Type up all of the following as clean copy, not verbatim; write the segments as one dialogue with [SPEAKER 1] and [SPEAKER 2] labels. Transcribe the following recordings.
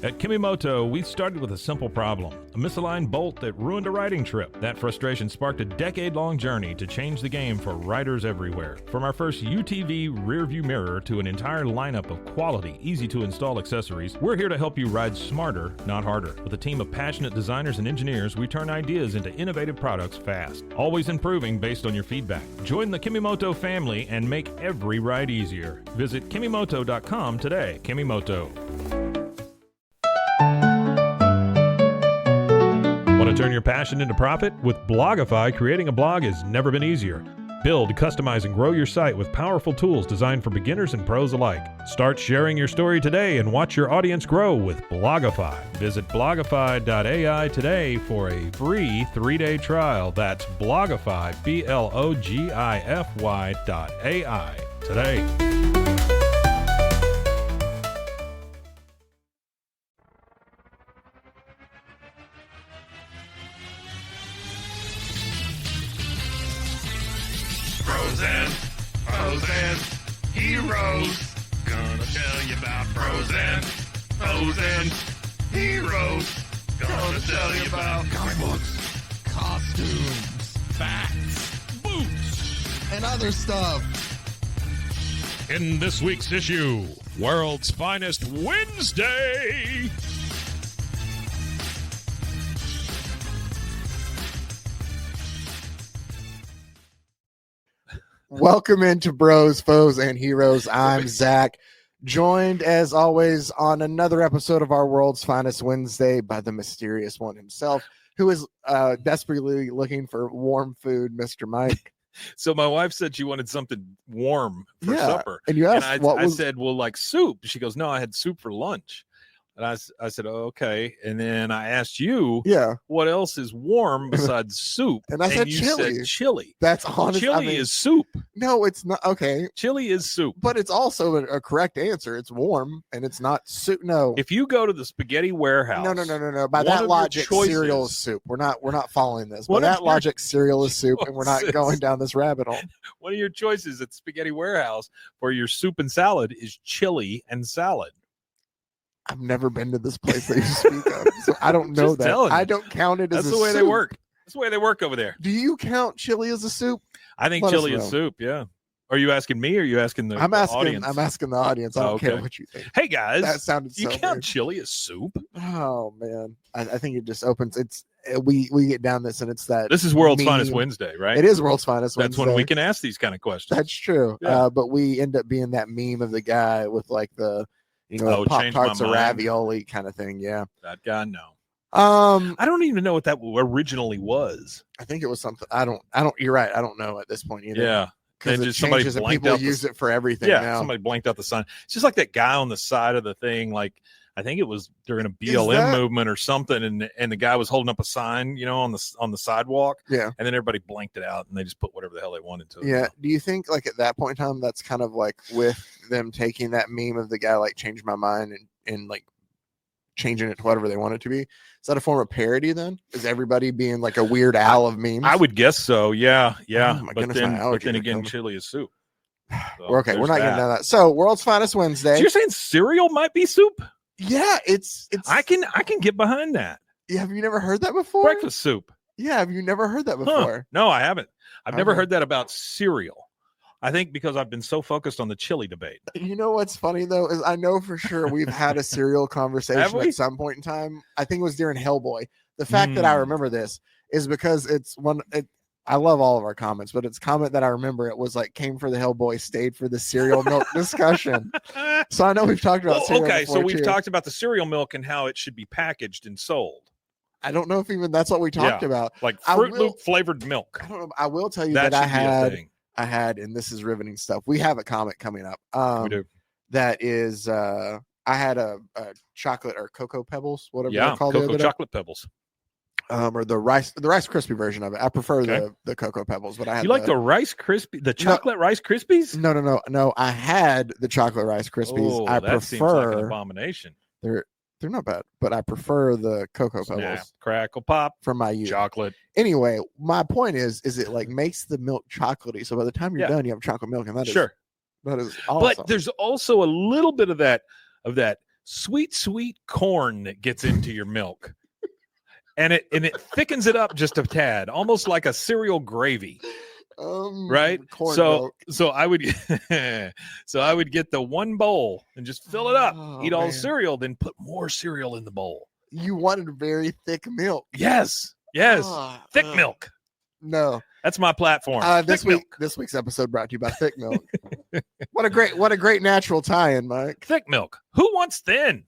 [SPEAKER 1] At Kimimoto, we started with a simple problem, a misaligned bolt that ruined a riding trip. That frustration sparked a decade-long journey to change the game for riders everywhere. From our first UTV rearview mirror to an entire lineup of quality, easy-to-install accessories, we're here to help you ride smarter, not harder. With a team of passionate designers and engineers, we turn ideas into innovative products fast, always improving based on your feedback. Join the Kimimoto family and make every ride easier. Visit kimimoto.com today. Kimimoto. Want to turn your passion into profit? With Blogify, creating a blog has never been easier. Build, customize, and grow your site with powerful tools designed for beginners and pros alike. Start sharing your story today and watch your audience grow with Blogify. Visit blogify.ai today for a free 3-day trial. That's Blogify, blogify.ai today.
[SPEAKER 2] Pros and heroes. Gonna tell you about pros and heroes. Gonna tell you about comic books, costumes, facts, boots, and other stuff.
[SPEAKER 1] In this week's issue, World's Finest Wednesday.
[SPEAKER 3] Welcome into Bros, Foes, and Heroes. I'm Zach, joined as always on another episode of our World's Finest Wednesday by the mysterious one himself, who is desperately looking for warm food, Mr. Mike.
[SPEAKER 1] So my wife said she wanted something warm for supper.
[SPEAKER 3] And you asked,
[SPEAKER 1] I said, well, like soup. She goes, no, I had soup for lunch. And I said, oh, okay. And then I asked you, what else is warm besides soup?
[SPEAKER 3] And I said
[SPEAKER 1] you
[SPEAKER 3] chili.
[SPEAKER 1] Said chili.
[SPEAKER 3] That's honest.
[SPEAKER 1] Chili is soup.
[SPEAKER 3] No, it's not. Okay.
[SPEAKER 1] Chili is soup.
[SPEAKER 3] But it's also a correct answer. It's warm and it's not soup. No.
[SPEAKER 1] If you go to the spaghetti warehouse.
[SPEAKER 3] No. By that logic, cereal is soup. We're not following this. By that logic, cereal is soup, and we're not going down this rabbit hole.
[SPEAKER 1] One of your choices at spaghetti warehouse for your soup and salad is chili and salad.
[SPEAKER 3] I've never been to this place that you speak of, so I don't know that. I don't count it as
[SPEAKER 1] That's the way
[SPEAKER 3] soup.
[SPEAKER 1] they work. That's the way they work over there.
[SPEAKER 3] Do you count chili as a soup?
[SPEAKER 1] I think chili is soup, yeah. Are you asking me or are you asking the audience?
[SPEAKER 3] I'm asking the audience. I don't care what you think.
[SPEAKER 1] Hey, guys.
[SPEAKER 3] That sounded so
[SPEAKER 1] You count weird. Chili as soup?
[SPEAKER 3] Oh, man. I think it just opens. We get down this and it's that.
[SPEAKER 1] This is World's Finest Wednesday, right?
[SPEAKER 3] It is World's Finest Wednesday.
[SPEAKER 1] That's when we can ask these kind of questions.
[SPEAKER 3] That's true.
[SPEAKER 1] Yeah.
[SPEAKER 3] But we end up being that meme of the guy with like the, Pop-Tarts or ravioli kind of thing. Yeah.
[SPEAKER 1] That guy, no. I don't even know what that originally was.
[SPEAKER 3] I think it was something. I don't. You're right. I don't know at this point either.
[SPEAKER 1] Yeah.
[SPEAKER 3] Because it changes and people use it for everything now.
[SPEAKER 1] Somebody blanked out the sign. It's just like that guy on the side of the thing. Like, I think it was during a BLM movement or something. And the guy was holding up a sign, on the sidewalk.
[SPEAKER 3] Yeah.
[SPEAKER 1] And then everybody blanked it out and they just put whatever the hell they wanted to.
[SPEAKER 3] Yeah. Do you think like at that point in time, that's kind of like with them taking that meme of the guy, like changed my mind and like changing it to whatever they want it to be? Is that a form of parody then? Is everybody being like a Weird Al of memes?
[SPEAKER 1] I would guess so. Yeah.
[SPEAKER 3] Oh my goodness,
[SPEAKER 1] but then again, chili is soup.
[SPEAKER 3] So we're not getting down that. So World's Finest Wednesday.
[SPEAKER 1] So you're saying cereal might be soup?
[SPEAKER 3] Yeah, it's.
[SPEAKER 1] I can get behind that.
[SPEAKER 3] Yeah, have you never heard that before?
[SPEAKER 1] Breakfast soup.
[SPEAKER 3] Yeah, have you never heard that before?
[SPEAKER 1] No, I haven't. I've never heard that about cereal. I think because I've been so focused on the chili debate.
[SPEAKER 3] You know what's funny though is I know for sure we've had a cereal conversation at some point in time. I think it was during Hellboy. The fact that I remember this is because it's one. I love all of our comments, but it's comment that I remember. It was like came for the Hellboy, stayed for the cereal milk discussion. So I know we've talked about cereal before,
[SPEAKER 1] so we've talked about the cereal milk and how it should be packaged and sold.
[SPEAKER 3] I don't know if even that's what we talked about.
[SPEAKER 1] Like Fruit Loop flavored milk.
[SPEAKER 3] I don't know. I will tell you that I had, and this is riveting stuff. We have a comic coming up.
[SPEAKER 1] We do.
[SPEAKER 3] That is, I had a chocolate or Cocoa Pebbles, whatever they're called.
[SPEAKER 1] Cocoa chocolate pebbles.
[SPEAKER 3] Or the Rice Krispie version of it. I prefer the Cocoa Pebbles, but I had
[SPEAKER 1] the Rice Krispie, the chocolate Rice Krispies?
[SPEAKER 3] No. I had the chocolate Rice Krispies. I prefer.
[SPEAKER 1] Seems like an abomination.
[SPEAKER 3] They're not bad, but I prefer the Cocoa Pebbles.
[SPEAKER 1] Snap, crackle, pop
[SPEAKER 3] from my youth.
[SPEAKER 1] Chocolate.
[SPEAKER 3] Anyway, my point is it like makes the milk chocolatey. So by the time you're done, you have chocolate milk, and that is awesome.
[SPEAKER 1] But there's also a little bit of that sweet corn that gets into your milk. And it thickens it up just a tad, almost like a cereal gravy. Right? So I would get the one bowl and just fill it up, eat all the cereal, then put more cereal in the bowl.
[SPEAKER 3] You wanted very thick milk.
[SPEAKER 1] Yes. Thick milk.
[SPEAKER 3] No.
[SPEAKER 1] That's my platform.
[SPEAKER 3] This week's episode brought to you by Thick Milk. What a great natural tie-in, Mike.
[SPEAKER 1] Thick milk. Who wants thin?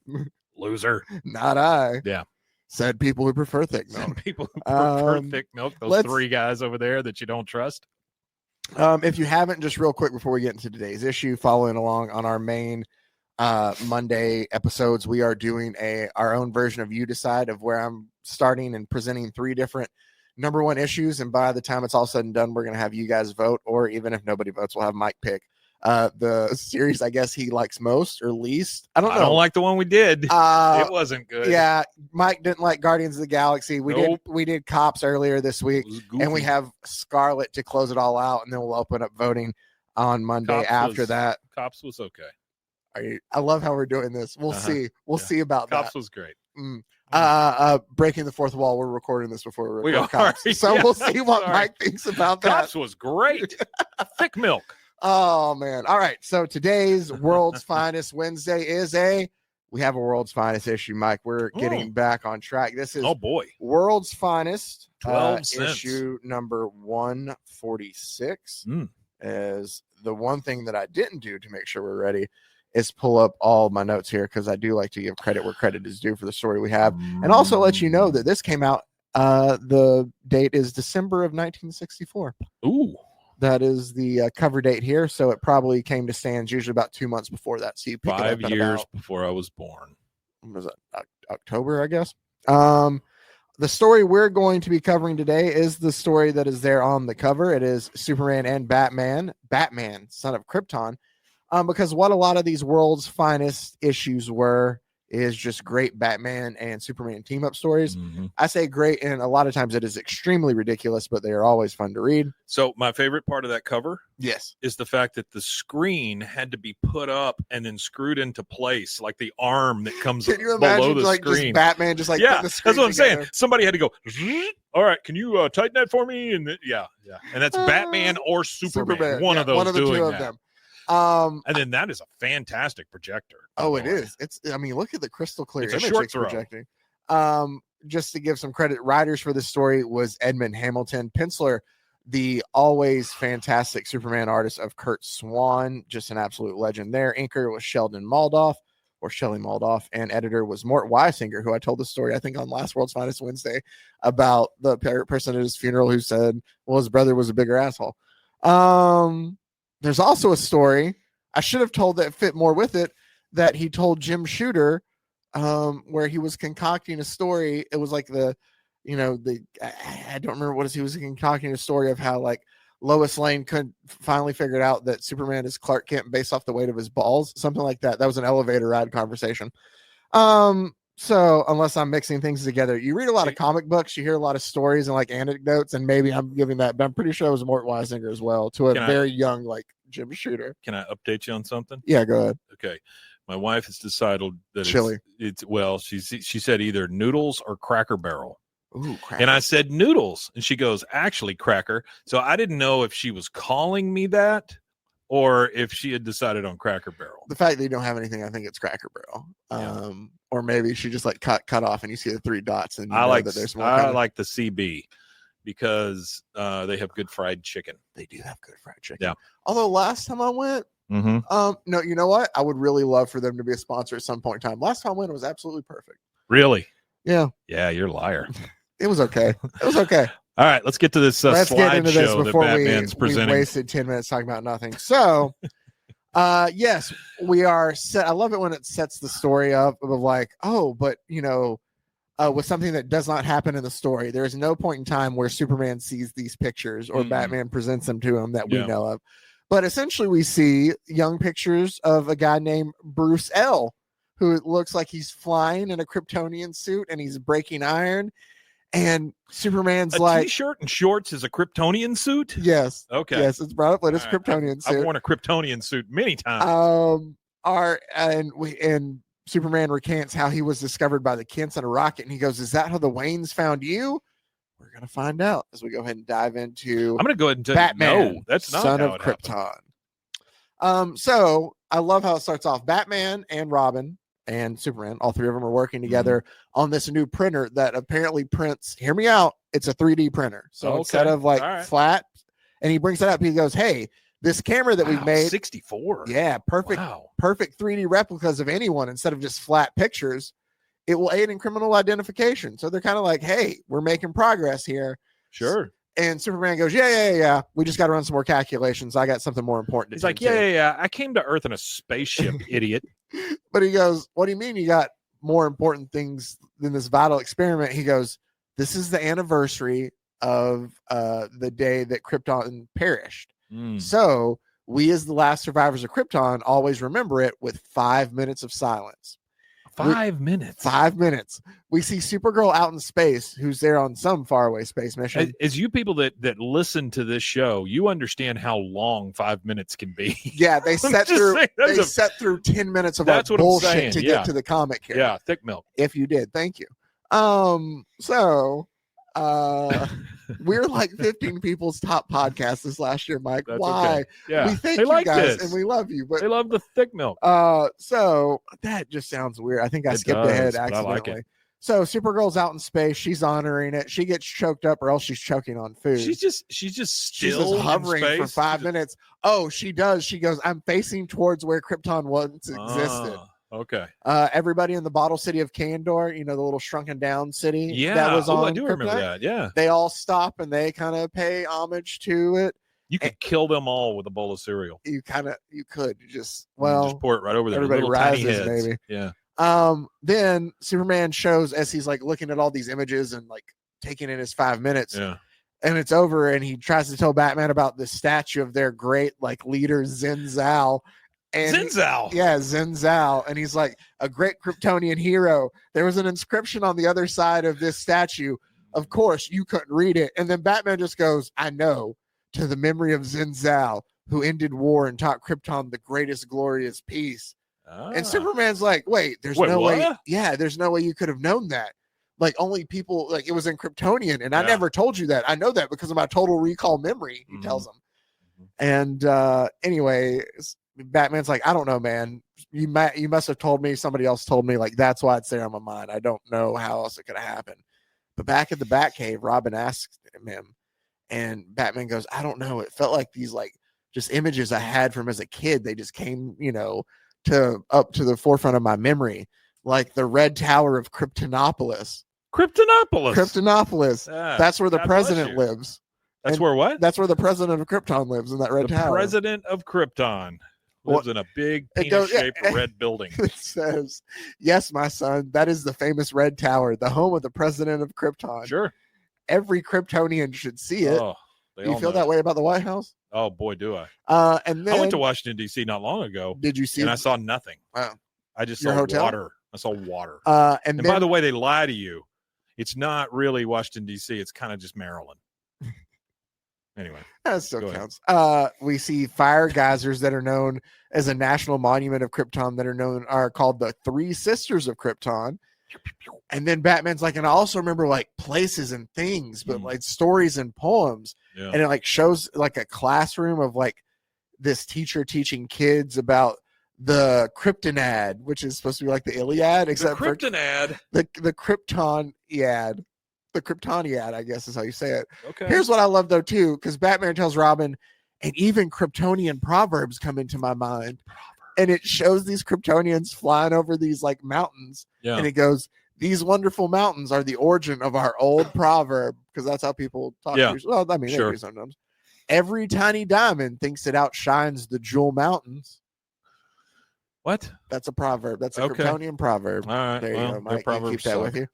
[SPEAKER 1] Loser.
[SPEAKER 3] Not I.
[SPEAKER 1] Yeah.
[SPEAKER 3] Said people who prefer thick milk.
[SPEAKER 1] People who prefer thick milk. Those three guys over there that you don't trust.
[SPEAKER 3] If you haven't, just real quick before we get into today's issue, following along on our main Monday episodes, we are doing our own version of You Decide, of where I'm starting and presenting 3 different number 1 issues. And by the time it's all said and done, we're going to have you guys vote, or even if nobody votes, we'll have Mike pick the series I guess he likes most or least. I don't know.
[SPEAKER 1] I don't like the one we did. It wasn't good.
[SPEAKER 3] Yeah, Mike didn't like Guardians of the Galaxy. We did Cops earlier this week, and we have Scarlet to close it all out, and then we'll open up voting on Monday after that.
[SPEAKER 1] Cops was okay.
[SPEAKER 3] I love how we're doing this. We'll see. We'll see about
[SPEAKER 1] Cops
[SPEAKER 3] that.
[SPEAKER 1] Was great.
[SPEAKER 3] Breaking the fourth wall. We're recording this before we record Cops. So
[SPEAKER 1] yes,
[SPEAKER 3] we'll see what Mike thinks about that.
[SPEAKER 1] Cops was great. Thick milk.
[SPEAKER 3] Oh man. All right. So today's World's Finest Wednesday we have a World's Finest issue, Mike. We're getting back on track. This is World's Finest
[SPEAKER 1] 12 cents.
[SPEAKER 3] Issue number 146. As the one thing that I didn't do to make sure we're ready is pull up all my notes here, because I do like to give credit where credit is due for the story we have, and also let you know that this came out. The date is December of 1964.
[SPEAKER 1] Ooh.
[SPEAKER 3] That is the cover date here, so it probably came to stands usually about 2 months before that. So you pick
[SPEAKER 1] 5
[SPEAKER 3] it up
[SPEAKER 1] years before I was born.
[SPEAKER 3] Was it October, I guess? The story we're going to be covering today is the story that is there on the cover. It is Superman and Batman, son of Krypton, because what a lot of these World's Finest issues were is just great Batman and Superman team-up stories. I say great, and a lot of times it is extremely ridiculous, but they are always fun to read.
[SPEAKER 1] So my favorite part of that cover
[SPEAKER 3] is
[SPEAKER 1] the fact that the screen had to be put up and then screwed into place, like the arm that comes below the screen.
[SPEAKER 3] Just Batman just putting the screen
[SPEAKER 1] that's what I'm
[SPEAKER 3] together.
[SPEAKER 1] saying. Somebody had to go, all right, can you tighten that for me? And and that's Batman or Superman. One of those
[SPEAKER 3] the
[SPEAKER 1] doing
[SPEAKER 3] two of
[SPEAKER 1] that.
[SPEAKER 3] them.
[SPEAKER 1] And then that is a fantastic projector.
[SPEAKER 3] Oh, it is. Look at the crystal clear
[SPEAKER 1] it's a
[SPEAKER 3] image
[SPEAKER 1] short
[SPEAKER 3] it's
[SPEAKER 1] throw.
[SPEAKER 3] projecting. Just to give some credit, writers for this story was Edmond Hamilton. Penciler, the always fantastic Superman artist of Curt Swan, just an absolute legend there. Inker was Sheldon Moldoff, or Shelley Moldoff, and editor was Mort Weisinger, who I told the story, I think, on last World's Finest Wednesday, about the person at his funeral who said, well, his brother was a bigger asshole. There's also a story I should have told that fit more with it, that he told Jim Shooter, where he was concocting a story. It was like I don't remember what he was concocting a story of how like Lois Lane finally figured out that Superman is Clark Kent based off the weight of his balls, something like that. That was an elevator ride conversation. So unless I'm mixing things together, you read a lot of comic books, you hear a lot of stories and like anecdotes, and maybe I'm giving that, but I'm pretty sure it was Mort Weisinger as well, to a very young like Jim Shooter.
[SPEAKER 1] Can I update you on something?
[SPEAKER 3] Yeah, go ahead.
[SPEAKER 1] Okay. My wife has decided that
[SPEAKER 3] chili.
[SPEAKER 1] She said either noodles or Cracker Barrel.
[SPEAKER 3] Ooh, Cracker.
[SPEAKER 1] And I said noodles, and she goes, actually Cracker. So I didn't know if she was calling me that or if she had decided on Cracker Barrel.
[SPEAKER 3] The fact that you don't have anything, I think it's Cracker Barrel. Or maybe she just like cut off and you see the 3 dots and I like
[SPEAKER 1] the CB because they have good fried chicken.
[SPEAKER 3] They do have good fried chicken.
[SPEAKER 1] Yeah.
[SPEAKER 3] Although last time I went, no, you know what? I would really love for them to be a sponsor at some point in time. Last time I went, it was absolutely perfect.
[SPEAKER 1] Really?
[SPEAKER 3] Yeah.
[SPEAKER 1] Yeah, you're a liar.
[SPEAKER 3] It was okay.
[SPEAKER 1] All right, let's get to this slideshow that Batman's presenting.
[SPEAKER 3] We wasted 10 minutes talking about nothing. So, yes, we are set. I love it when it sets the story up of like, but with something that does not happen in the story. There is no point in time where Superman sees these pictures or Batman presents them to him that we know of. But essentially, we see young pictures of a guy named Bruce L., who looks like he's flying in a Kryptonian suit and he's breaking iron. And Superman's like
[SPEAKER 1] t-shirt and shorts is a Kryptonian suit.
[SPEAKER 3] Yes.
[SPEAKER 1] Okay.
[SPEAKER 3] Yes, it's brought up that it's Kryptonian suit.
[SPEAKER 1] I've worn a Kryptonian suit many times.
[SPEAKER 3] And Superman recants how he was discovered by the Kents on a rocket, and he goes, "Is that how the Waynes found you?" We're gonna find out as we go ahead and dive into.
[SPEAKER 1] I'm gonna go ahead and tell
[SPEAKER 3] Batman,
[SPEAKER 1] you, no, that's not
[SPEAKER 3] son
[SPEAKER 1] how
[SPEAKER 3] of
[SPEAKER 1] it
[SPEAKER 3] Krypton.
[SPEAKER 1] happened.
[SPEAKER 3] So I love how it starts off. Batman and Robin and Superman, all three of them are working together on this new printer that apparently prints. Hear me out. It's a 3D printer. So instead of like flat, and he brings it up. He goes, "Hey, this camera that we've made,
[SPEAKER 1] 64.
[SPEAKER 3] Yeah, perfect 3D replicas of anyone instead of just flat pictures. It will aid in criminal identification." So they're kind of like, "Hey, we're making progress here."
[SPEAKER 1] Sure.
[SPEAKER 3] And Superman goes, yeah. We just got to run some more calculations. I got something more important.
[SPEAKER 1] He's like, yeah. I came to Earth in a spaceship, idiot.
[SPEAKER 3] But he goes, "What do you mean you got more important things than this vital experiment?" He goes, "This is the anniversary of the day that Krypton perished. So we, as the last survivors of Krypton, always remember it with 5 minutes of silence."
[SPEAKER 1] 5 minutes.
[SPEAKER 3] 5 minutes. We see Supergirl out in space, who's there on some faraway space mission.
[SPEAKER 1] As you people that listen to this show, you understand how long 5 minutes can be.
[SPEAKER 3] Yeah, they set through 10 minutes of our bullshit to get to the comic here.
[SPEAKER 1] Yeah, thick milk.
[SPEAKER 3] If you did, thank you. We're like 15 people's top podcast this last year, Mike.
[SPEAKER 1] That's
[SPEAKER 3] why?
[SPEAKER 1] Okay. Yeah,
[SPEAKER 3] we thank you guys and we love you, but
[SPEAKER 1] they love the thick milk.
[SPEAKER 3] So that just sounds weird. I think I skipped ahead accidentally.
[SPEAKER 1] Like
[SPEAKER 3] so Supergirl's out in space. She's honoring it. She gets choked up, or else she's choking on food.
[SPEAKER 1] She's just still
[SPEAKER 3] hovering for 5 minutes. Oh, she does. She goes, "I'm facing towards where Krypton once existed."
[SPEAKER 1] Okay.
[SPEAKER 3] Everybody in the bottle city of Kandor, the little shrunken down city that was on.
[SPEAKER 1] I do remember that. Yeah.
[SPEAKER 3] They all stop and they kind of pay homage to it.
[SPEAKER 1] You could kill them all with a bowl of cereal.
[SPEAKER 3] You could just
[SPEAKER 1] pour it right over there.
[SPEAKER 3] Everybody rises,
[SPEAKER 1] tiny heads.
[SPEAKER 3] baby.
[SPEAKER 1] Yeah.
[SPEAKER 3] Then Superman shows as he's like looking at all these images and like taking in his 5 minutes.
[SPEAKER 1] Yeah.
[SPEAKER 3] And it's over, and he tries to tell Batman about the statue of their great like leader Zinzal. And Zinzal. And he's like, "A great Kryptonian hero. There was an inscription on the other side of this statue. Of course, you couldn't read it." And then Batman just goes, "I know, to the memory of Zinzal, who ended war and taught Krypton the greatest glorious peace." And Superman's like, wait, there's no way. Yeah, there's no way you could have known that. Like, only people, like, it was in Kryptonian. And I never told you that. I know that because of my total recall memory, he tells him. And anyway, Batman's like, "I don't know, man. You must have told me. Somebody else told me. Like, that's why it's there on my mind. I don't know how else it could have happened." But back at the Batcave, Robin asks him, and Batman goes, "I don't know. It felt like these like just images I had from as a kid. They just came, up to the forefront of my memory, like the Red Tower of Kryptonopolis." That's where the president lives.
[SPEAKER 1] That's where what?
[SPEAKER 3] That's where the president of Krypton lives, in that red tower.
[SPEAKER 1] The president of Krypton lives in a big penis-shaped red building.
[SPEAKER 3] It says, "Yes, my son, that is the famous red tower, the home of the president of Krypton."
[SPEAKER 1] Sure.
[SPEAKER 3] Every Kryptonian should see it.
[SPEAKER 1] Oh,
[SPEAKER 3] do you feel that way about the White House?
[SPEAKER 1] Oh, boy, do I.
[SPEAKER 3] And then
[SPEAKER 1] I went to Washington, D.C. not long ago.
[SPEAKER 3] Did you see?
[SPEAKER 1] And I saw nothing.
[SPEAKER 3] Wow.
[SPEAKER 1] I just saw water. I saw water.
[SPEAKER 3] And then,
[SPEAKER 1] by the way, they lie to you. It's not really Washington, D.C. It's kind of just Maryland. Anyway,
[SPEAKER 3] that still counts. We see fire geysers that are known as a national monument of Krypton that are called the Three Sisters of Krypton. And then Batman's like, and I also remember like places and things, but like stories and poems. Yeah. And it like shows like a classroom of like this teacher teaching kids about the Kryptonad, which is supposed to be like the Iliad, except
[SPEAKER 1] the Kryptonad.
[SPEAKER 3] The Kryptoniad. The Kryptoniad, I guess is how you say it.
[SPEAKER 1] Okay.
[SPEAKER 3] Here's what I love though too, because Batman tells Robin, and even Kryptonian proverbs come into my mind. And it shows these Kryptonians flying over these like mountains. Yeah. And it goes, "These wonderful mountains are the origin of our old proverb," because that's how people talk.
[SPEAKER 1] Yeah.
[SPEAKER 3] Well, I mean, sure. Sometimes. "Every tiny diamond thinks it outshines the jewel mountains."
[SPEAKER 1] What?
[SPEAKER 3] That's a proverb. That's a Kryptonian proverb.
[SPEAKER 1] All right.
[SPEAKER 3] There you go, Mike. You keep that
[SPEAKER 1] suck.
[SPEAKER 3] with you.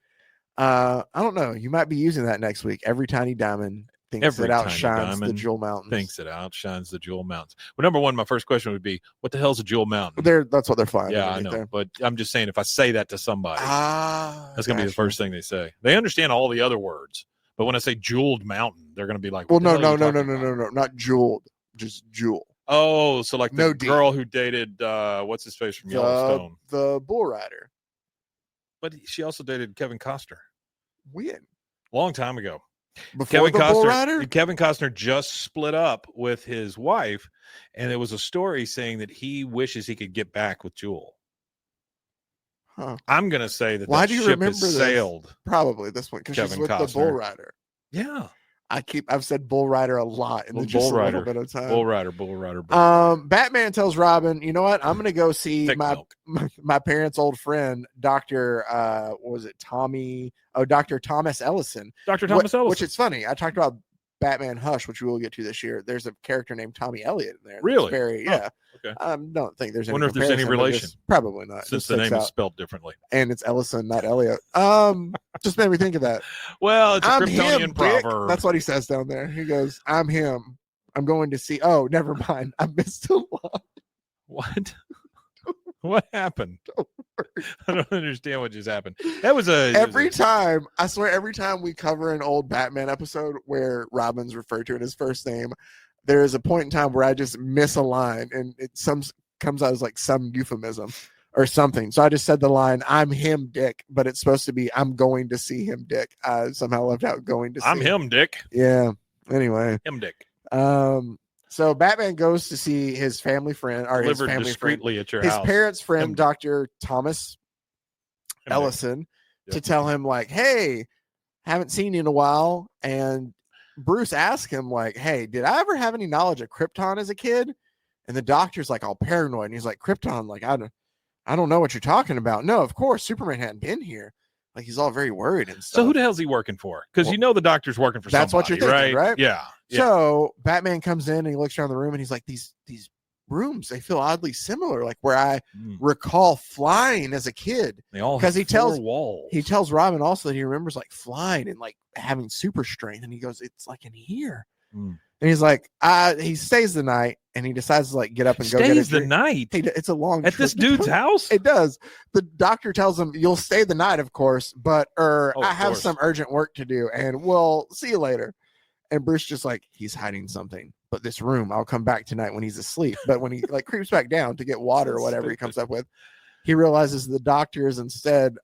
[SPEAKER 3] I don't know. You might be using that next week. Every tiny diamond thinks it outshines the jewel mountains.
[SPEAKER 1] Thinks it outshines the jewel mountains. Well, number one, my first question would be, what the hell's a jewel mountain?
[SPEAKER 3] That's what they're flying.
[SPEAKER 1] Yeah, I know. There. But I'm just saying, if I say that to somebody, that's going to be the first thing they say. They understand all the other words. But when I say jeweled mountain, they're going to be like,
[SPEAKER 3] well, no, not jeweled, just jewel.
[SPEAKER 1] Oh, so like the
[SPEAKER 3] No D.
[SPEAKER 1] girl who dated what's his face from Yellowstone,
[SPEAKER 3] the bull rider.
[SPEAKER 1] but she also dated Kevin Costner.
[SPEAKER 3] When?
[SPEAKER 1] Long time ago.
[SPEAKER 3] Before the bull rider?
[SPEAKER 1] Kevin Costner just split up with his wife, and there was a story saying that he wishes he could get back with Jewel.
[SPEAKER 3] Huh.
[SPEAKER 1] I'm gonna say that
[SPEAKER 3] Why
[SPEAKER 1] that
[SPEAKER 3] do you
[SPEAKER 1] ship
[SPEAKER 3] remember
[SPEAKER 1] has
[SPEAKER 3] this?
[SPEAKER 1] sailed.
[SPEAKER 3] Probably this one because she's
[SPEAKER 1] Kevin
[SPEAKER 3] with the
[SPEAKER 1] Costner.
[SPEAKER 3] bull rider.
[SPEAKER 1] Yeah,
[SPEAKER 3] I've said bull rider a lot in just a little bit of time.
[SPEAKER 1] Bull rider.
[SPEAKER 3] Batman tells Robin, you know what? I'm gonna go see my parents' old friend, Dr. What was it, Tommy? Oh, Dr. Thomas Ellison.
[SPEAKER 1] Dr. Thomas Ellison.
[SPEAKER 3] Which it's funny. I talked about Batman Hush, which we will get to this year. There's a character named Tommy Elliott in there.
[SPEAKER 1] Really?
[SPEAKER 3] Yeah.
[SPEAKER 1] Okay.
[SPEAKER 3] I don't think there's any.
[SPEAKER 1] Wonder if there's any relation.
[SPEAKER 3] Probably not.
[SPEAKER 1] Since the name is spelled differently.
[SPEAKER 3] And it's Ellison, not Elliott. Just made me think of that.
[SPEAKER 1] Well, it's a
[SPEAKER 3] I'm
[SPEAKER 1] Kryptonian
[SPEAKER 3] him,
[SPEAKER 1] proverb.
[SPEAKER 3] Dick. That's what he says down there. He goes, I'm him. I'm going to see. Oh, never mind. I missed a lot.
[SPEAKER 1] What? What happened? I don't understand what just happened. That was every
[SPEAKER 3] time we cover an old Batman episode where Robin's referred to in his first name, there is a point in time where I just miss a line and it comes out as like some euphemism or something. So I just said the line, I'm him, Dick, but it's supposed to be, I'm going to see him, Dick. I somehow left out going to see
[SPEAKER 1] I'm him, Dick.
[SPEAKER 3] Yeah. Anyway.
[SPEAKER 1] Him, Dick.
[SPEAKER 3] So Batman goes to see his family friend, or
[SPEAKER 1] delivered
[SPEAKER 3] his family
[SPEAKER 1] discreetly
[SPEAKER 3] friend,
[SPEAKER 1] at your
[SPEAKER 3] his
[SPEAKER 1] house.
[SPEAKER 3] parents' friend,
[SPEAKER 1] Him.
[SPEAKER 3] Dr. Thomas Ellison, to tell him like, hey, haven't seen you in a while. And Bruce asked him like, hey, did I ever have any knowledge of Krypton as a kid? And the doctor's like all paranoid. And he's like, Krypton, like, I don't know what you're talking about. No, of course, Superman hadn't been here. Like, he's all very worried and stuff.
[SPEAKER 1] So who the hell's he working for? Because the doctor's working for
[SPEAKER 3] that's
[SPEAKER 1] somebody,
[SPEAKER 3] what you're thinking, right?
[SPEAKER 1] Yeah.
[SPEAKER 3] So Batman comes in and he looks around the room and he's like, these rooms, they feel oddly similar, like where I recall flying as a kid.
[SPEAKER 1] They all
[SPEAKER 3] because
[SPEAKER 1] he
[SPEAKER 3] tells Robin also that he remembers like flying and like having super strength, and he goes, it's like in here. And he's like, he stays the night, and he decides to like get up and go get
[SPEAKER 1] the night.
[SPEAKER 3] It's a long
[SPEAKER 1] at
[SPEAKER 3] trip.
[SPEAKER 1] This dude's house.
[SPEAKER 3] It does. The doctor tells him, you'll stay the night, of course, but I have some urgent work to do, and we'll see you later. And Bruce just like, he's hiding something, but this room, I'll come back tonight when he's asleep. But when he like creeps back down to get water or whatever he comes up with, he realizes the doctor is instead,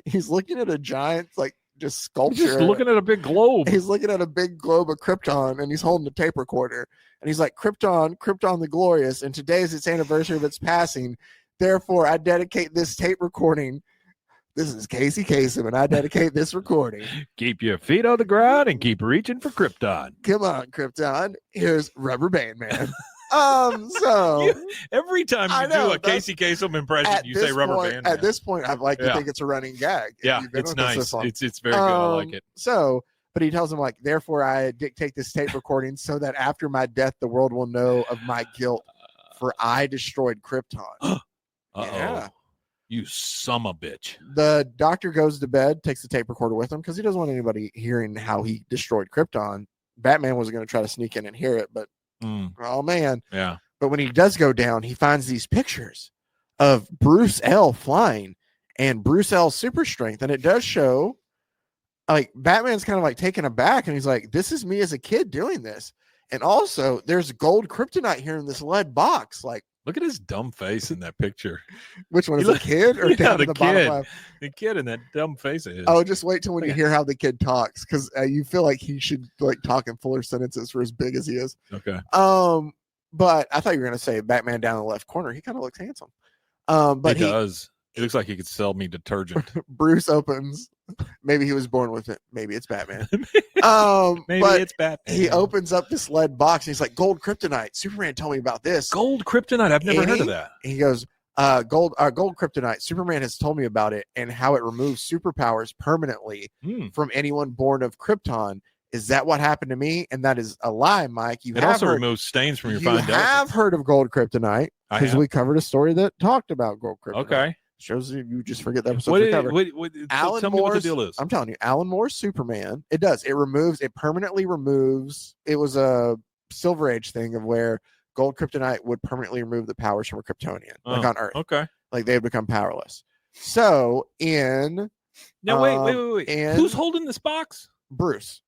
[SPEAKER 3] he's looking at a giant like just sculpture.
[SPEAKER 1] He's just looking at a big globe.
[SPEAKER 3] He's looking at a big globe of Krypton, and he's holding a tape recorder. And he's like, Krypton the Glorious, and today is its anniversary of its passing. Therefore, I dedicate this tape recording. This is Casey Kasem, and I dedicate this recording.
[SPEAKER 1] Keep your feet on the ground and keep reaching for Krypton.
[SPEAKER 3] Come on, Krypton. Here's Rubber Band Man. So
[SPEAKER 1] every time you do a Casey Kasem impression, you say Rubber Band Man.
[SPEAKER 3] At this point, I'd like to think it's a running gag.
[SPEAKER 1] Yeah, it's nice. It's very good. I like it.
[SPEAKER 3] So, but he tells him like, therefore, I dictate this tape recording so that after my death, the world will know of my guilt, for I destroyed Krypton. Yeah.
[SPEAKER 1] You son of a bitch.
[SPEAKER 3] The doctor goes to bed, takes the tape recorder with him because he doesn't want anybody hearing how he destroyed Krypton. Batman was going to try to sneak in and hear it, but oh man.
[SPEAKER 1] Yeah.
[SPEAKER 3] But when he does go down, he finds these pictures of Bruce L flying and Bruce L's super strength. And it does show like Batman's kind of like taken aback, and he's like, this is me as a kid doing this. And also there's gold kryptonite here in this lead box. Like,
[SPEAKER 1] look at his dumb face in that picture.
[SPEAKER 3] Which one is a kid or down
[SPEAKER 1] the
[SPEAKER 3] the
[SPEAKER 1] kid?
[SPEAKER 3] Bottom
[SPEAKER 1] the kid in that dumb face of his.
[SPEAKER 3] Oh, just wait till when you hear how the kid talks, because you feel like he should like talk in fuller sentences for as big as he is.
[SPEAKER 1] Okay.
[SPEAKER 3] But I thought you were gonna say Batman down in the left corner. He kind of looks handsome. But
[SPEAKER 1] he does. He looks like he could sell me detergent.
[SPEAKER 3] Bruce opens. Maybe he was born with it. Maybe it's Batman.
[SPEAKER 1] Maybe it's Batman.
[SPEAKER 3] He opens up this lead box and he's like, gold kryptonite. Superman told me about this.
[SPEAKER 1] Gold kryptonite. I've never heard of that.
[SPEAKER 3] He goes, gold kryptonite. Superman has told me about it and how it removes superpowers permanently from anyone born of Krypton. Is that what happened to me? And that is a lie, Mike.
[SPEAKER 1] It also removes stains from your fine dust.
[SPEAKER 3] You have heard of gold kryptonite because we covered a story that talked about gold kryptonite.
[SPEAKER 1] Okay.
[SPEAKER 3] Shows you just forget the episode. Tell me what the deal is. I'm telling you, Alan Moore's Superman. It does. It permanently removes. It was a Silver Age thing of where gold kryptonite would permanently remove the powers from a Kryptonian, like on Earth.
[SPEAKER 1] Okay.
[SPEAKER 3] Like they would become powerless. So
[SPEAKER 1] wait. And who's holding this box?
[SPEAKER 3] Bruce.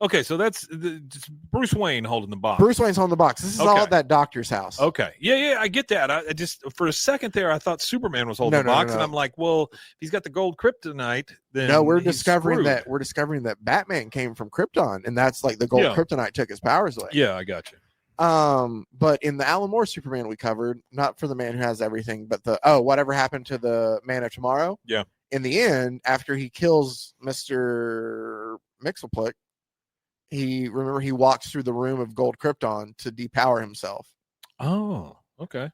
[SPEAKER 1] Okay, so that's just Bruce Wayne holding the box.
[SPEAKER 3] Bruce Wayne's holding the box. This is all at that doctor's house.
[SPEAKER 1] Okay. Yeah, I get that. I just, for a second there, I thought Superman was holding the box, and I'm like, well, if he's got the gold kryptonite, then
[SPEAKER 3] no, we're discovering that Batman came from Krypton, and that's like the gold kryptonite took his powers away.
[SPEAKER 1] Yeah, I got you.
[SPEAKER 3] But in the Alan Moore Superman we covered, not for the man who has everything, but whatever happened to the Man of Tomorrow.
[SPEAKER 1] Yeah.
[SPEAKER 3] In the end, after he kills Mr. Mxyzptlk, he walks through the room of gold Krypton to depower himself.
[SPEAKER 1] Oh, okay.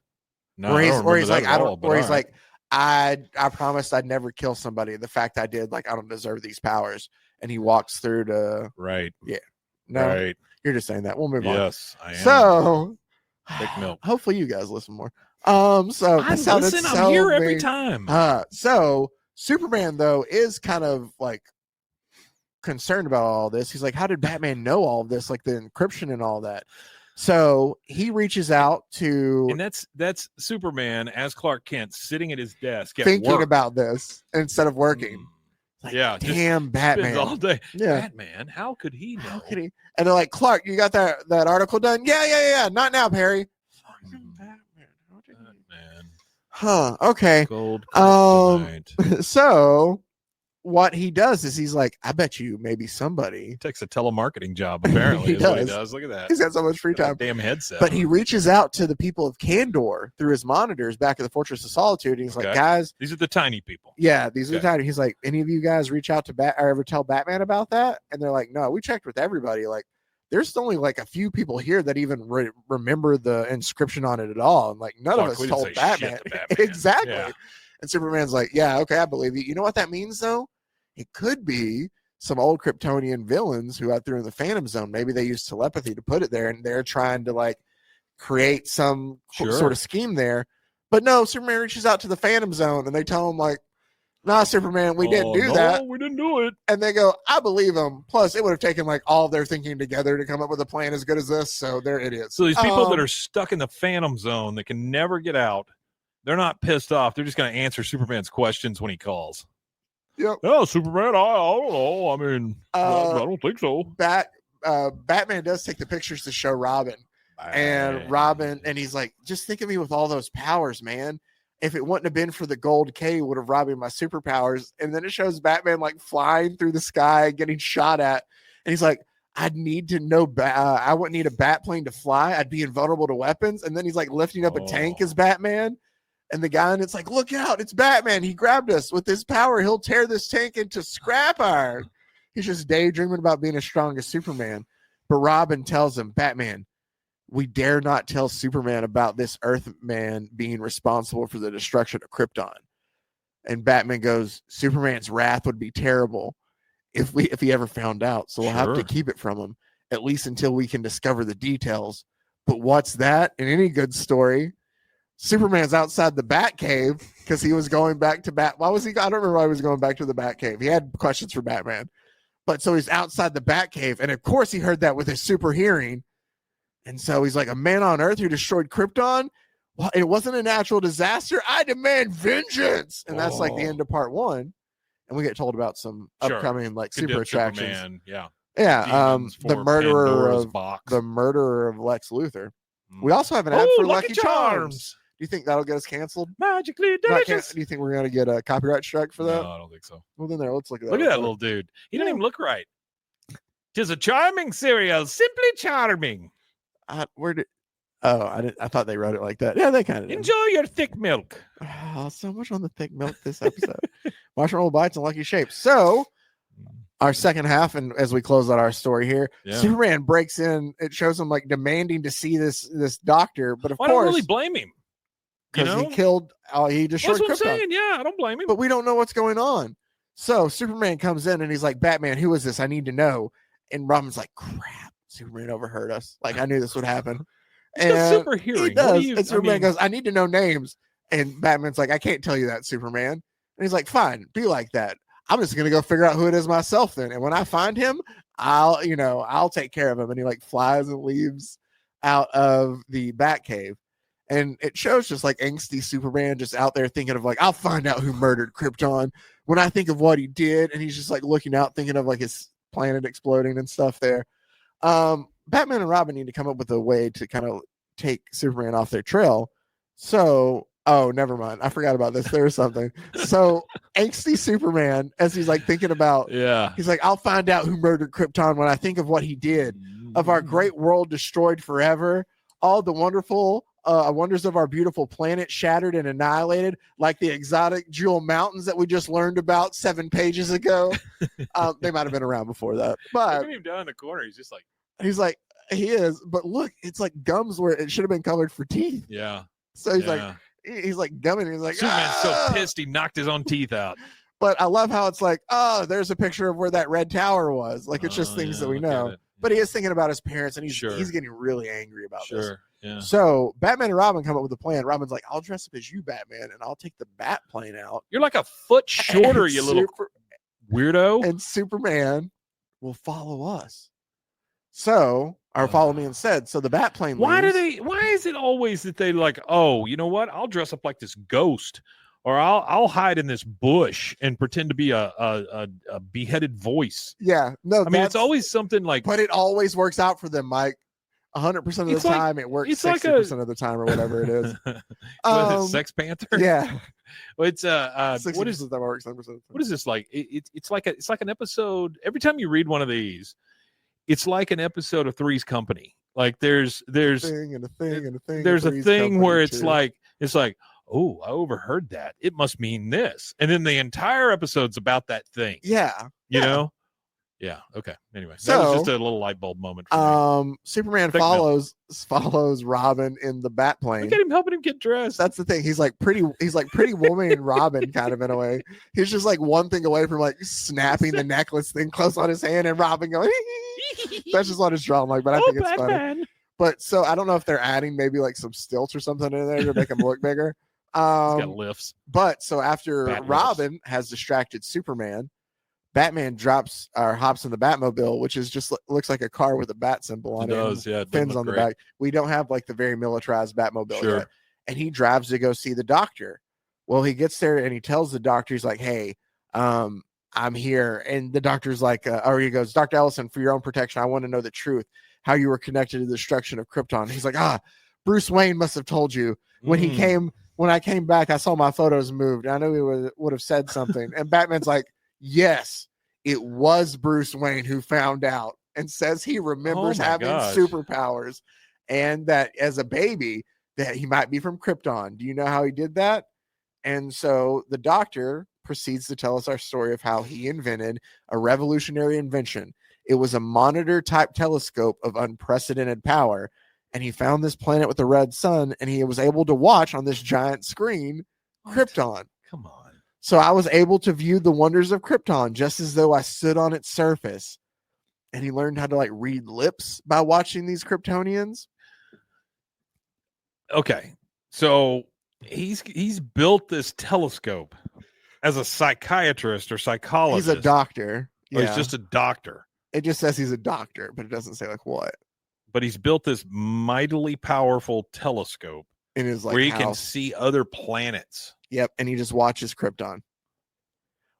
[SPEAKER 1] No,
[SPEAKER 3] where he's like, I promised I'd never kill somebody. The fact I did, like, I don't deserve these powers. And he walks through to
[SPEAKER 1] right.
[SPEAKER 3] Yeah. No,
[SPEAKER 1] right.
[SPEAKER 3] You're just saying that. We'll move on.
[SPEAKER 1] Yes, I am.
[SPEAKER 3] So
[SPEAKER 1] thick milk.
[SPEAKER 3] Hopefully you guys listen more.
[SPEAKER 1] I'm here every time.
[SPEAKER 3] So Superman though is kind of like concerned about all this. He's like, how did Batman know all of this, like the encryption and all that? So he reaches out to,
[SPEAKER 1] and that's Superman as Clark Kent sitting at his desk
[SPEAKER 3] thinking about this instead of working. Like,
[SPEAKER 1] yeah,
[SPEAKER 3] damn, Batman
[SPEAKER 1] all day.
[SPEAKER 3] Yeah,
[SPEAKER 1] Batman, how could he know?
[SPEAKER 3] How could he? And they're like, Clark, you got that article done? Yeah. Not now, Perry. Fucking Batman. Huh. Okay.
[SPEAKER 1] Gold.
[SPEAKER 3] So what he does is he's like, I bet you maybe somebody
[SPEAKER 1] he takes a telemarketing job. Apparently,
[SPEAKER 3] he
[SPEAKER 1] is what he does. Look at that.
[SPEAKER 3] He's got so much free time.
[SPEAKER 1] Damn headset.
[SPEAKER 3] But he reaches out to the people of Kandor through his monitors back at the Fortress of Solitude. And he's like, guys,
[SPEAKER 1] these are the tiny people.
[SPEAKER 3] Yeah, these are the tiny. He's like, any of you guys reach out to or ever tell Batman about that? And they're like, no, we checked with everybody. Like, there's only like a few people here that even remember the inscription on it at all. And like, none of us told Batman. Exactly. Yeah. And Superman's like, yeah, okay, I believe you. You know what that means though? It could be some old Kryptonian villains who out there in the Phantom Zone. Maybe they use telepathy to put it there, and they're trying to like create some sort of scheme there. But no, Superman reaches out to the Phantom Zone, and they tell him like, nah, Superman, we didn't do that.
[SPEAKER 1] We didn't do it.
[SPEAKER 3] And they go, I believe them. Plus, it would have taken like all of their thinking together to come up with a plan as good as this. So they're idiots.
[SPEAKER 1] So these people that are stuck in the Phantom Zone that can never get out, they're not pissed off. They're just going to answer Superman's questions when he calls.
[SPEAKER 3] Yep.
[SPEAKER 1] No, Superman, I don't know. I mean, I don't think so.
[SPEAKER 3] Batman does take the pictures to show Robin. And Robin, and he's like, just think of me with all those powers, man. If it wouldn't have been for the gold K, would have robbed me my superpowers. And then it shows Batman like flying through the sky, getting shot at. And he's like, I'd need to know, I wouldn't need a bat plane to fly. I'd be invulnerable to weapons. And then he's like lifting up a tank as Batman. And the guy, and it's like, look out, it's Batman. He grabbed us with his power. He'll tear this tank into scrap iron. He's just daydreaming about being as strong as Superman. But Robin tells him, Batman, we dare not tell Superman about this Earthman being responsible for the destruction of Krypton. And Batman goes, Superman's wrath would be terrible if he ever found out. So we'll have to keep it from him, at least until we can discover the details. But what's that? In any good story, Superman's outside the Batcave because he was going back to Why was he? I don't remember why he was going back to the Batcave. He had questions for Batman. But so he's outside the Batcave. And of course he heard that with his super hearing. And so he's like, a man on Earth who destroyed Krypton? Well, it wasn't a natural disaster. I demand vengeance. And that's like the end of part 1. And we get told about some upcoming like super attractions.
[SPEAKER 1] Superman, yeah.
[SPEAKER 3] Yeah. The murderer of Lex Luthor. We also have an ad for Lucky Charms. Do you think that'll get us canceled?
[SPEAKER 1] Magically delicious.
[SPEAKER 3] Do you think we're going to get a copyright strike for that?
[SPEAKER 1] No, I don't think so.
[SPEAKER 3] Well, then let's look at that.
[SPEAKER 1] Look at that little dude. He doesn't even look right. 'Tis a charming cereal, simply charming.
[SPEAKER 3] I thought they wrote it like that. Yeah, they kind of
[SPEAKER 1] enjoy your thick milk.
[SPEAKER 3] Oh, so much on the thick milk this episode. Marshmallow bites and lucky shapes. So our second half, and as we close out our story here, Superman breaks in. It shows him like demanding to see this doctor, but of course, I don't
[SPEAKER 1] really blame him
[SPEAKER 3] because he killed. He destroyed Krypton.
[SPEAKER 1] That's what I'm saying. Yeah, I don't blame him,
[SPEAKER 3] but we don't know what's going on. So Superman comes in and he's like, "Batman, who is this? I need to know." And Robin's like, "Crap, Superman overheard us. Like I knew this would happen."
[SPEAKER 1] He's got super hearing.
[SPEAKER 3] He does. And Superman goes, "I need to know names." And Batman's like, "I can't tell you that, Superman." And he's like, "Fine, be like that. I'm just gonna go figure out who it is myself then. And when I find him, I'll take care of him." And he like flies and leaves out of the Batcave. And it shows just like angsty Superman just out there thinking of like, I'll find out who murdered Krypton when I think of what he did. And he's just like looking out, thinking of like his planet exploding and stuff there. Batman and Robin need to come up with a way to kind of take Superman off their trail. So, oh, never mind. I forgot about this. There was something. So angsty Superman, as he's like thinking about, he's like, I'll find out who murdered Krypton when I think of what he did. Of our great world destroyed forever, all the wonderful wonders of our beautiful planet shattered and annihilated, like the exotic jewel mountains that we just learned about 7 pages ago. They might have been around before that, but
[SPEAKER 1] look at him down in the corner.
[SPEAKER 3] He's like, he is, but look, it's like gums where it should have been colored for teeth.
[SPEAKER 1] Yeah.
[SPEAKER 3] So he's like gumming. He's like,
[SPEAKER 1] Superman's so pissed he knocked his own teeth out.
[SPEAKER 3] But I love how it's like, oh, there's a picture of where that red tower was. Like, it's just things that we know. But he is thinking about his parents, and he's getting really angry about this.
[SPEAKER 1] Yeah.
[SPEAKER 3] So Batman and Robin come up with a plan. Robin's like, I'll dress up as you, Batman, and I'll take the bat plane out.
[SPEAKER 1] You're like a foot shorter, you little weirdo.
[SPEAKER 3] And Superman will follow us. So, or follow me instead. So the bat plane
[SPEAKER 1] Why
[SPEAKER 3] leaves.
[SPEAKER 1] why is it always that they like, oh, you know what? I'll dress up like this ghost. Or I'll hide in this bush and pretend to be a beheaded voice.
[SPEAKER 3] Yeah, no.
[SPEAKER 1] I mean, it's always something like.
[SPEAKER 3] But it always works out for them, Mike. 100% of the time, it works. 60% of the time, or whatever it is.
[SPEAKER 1] Sex Panther.
[SPEAKER 3] Yeah.
[SPEAKER 1] Well, it's
[SPEAKER 3] what is that works? 100%.
[SPEAKER 1] What is this like? It's like an episode. Every time you read one of these, it's like an episode of Three's Company. Like there's
[SPEAKER 3] a thing and a thing and a thing.
[SPEAKER 1] There's a thing where it's like. Oh, I overheard that. It must mean this. And then the entire episode's about that thing.
[SPEAKER 3] Yeah.
[SPEAKER 1] You know? Yeah. Okay. Anyway, that was just a little light bulb moment for me.
[SPEAKER 3] Superman follows Robin in the bat plane.
[SPEAKER 1] Look at him helping him get dressed.
[SPEAKER 3] That's the thing. He's like pretty woman and Robin kind of in a way. He's just like one thing away from like snapping the necklace thing close on his hand and Robin going, that's just what it's drawn like, but I think it's funny. But so I don't know if they're adding maybe like some stilts or something in there to make him look bigger.
[SPEAKER 1] He's got lifts.
[SPEAKER 3] But so after Robin has distracted Superman, Batman hops in the Batmobile, which is just looks like a car with a bat symbol on it. Fins on the back. We don't have like the very militarized Batmobile yet. And he drives to go see the doctor. Well, he gets there and he tells the doctor, he's like, hey, I'm here. And the doctor's like, or he goes, Dr. Ellison, for your own protection, I want to know the truth, how you were connected to the destruction of Krypton. He's like, Bruce Wayne must have told you when I came back, I saw my photos moved. I knew he would have said something. And Batman's like, yes, it was Bruce Wayne who found out, and says he remembers having superpowers and that as a baby that he might be from Krypton. Do you know how he did that? And so the doctor proceeds to tell us our story of how he invented a revolutionary invention. It was a monitor type telescope of unprecedented power. And he found this planet with a red sun, and he was able to watch on this giant screen Krypton.
[SPEAKER 1] Come on.
[SPEAKER 3] So I was able to view the wonders of Krypton just as though I stood on its surface. And he learned how to like read lips by watching these Kryptonians.
[SPEAKER 1] Okay. So he's built this telescope as a psychiatrist or psychologist.
[SPEAKER 3] He's a doctor.
[SPEAKER 1] Yeah. He's just a doctor.
[SPEAKER 3] It just says he's a doctor, but it doesn't say like what.
[SPEAKER 1] But he's built this mightily powerful telescope
[SPEAKER 3] in his
[SPEAKER 1] where he can see other planets.
[SPEAKER 3] Yep, and he just watches Krypton.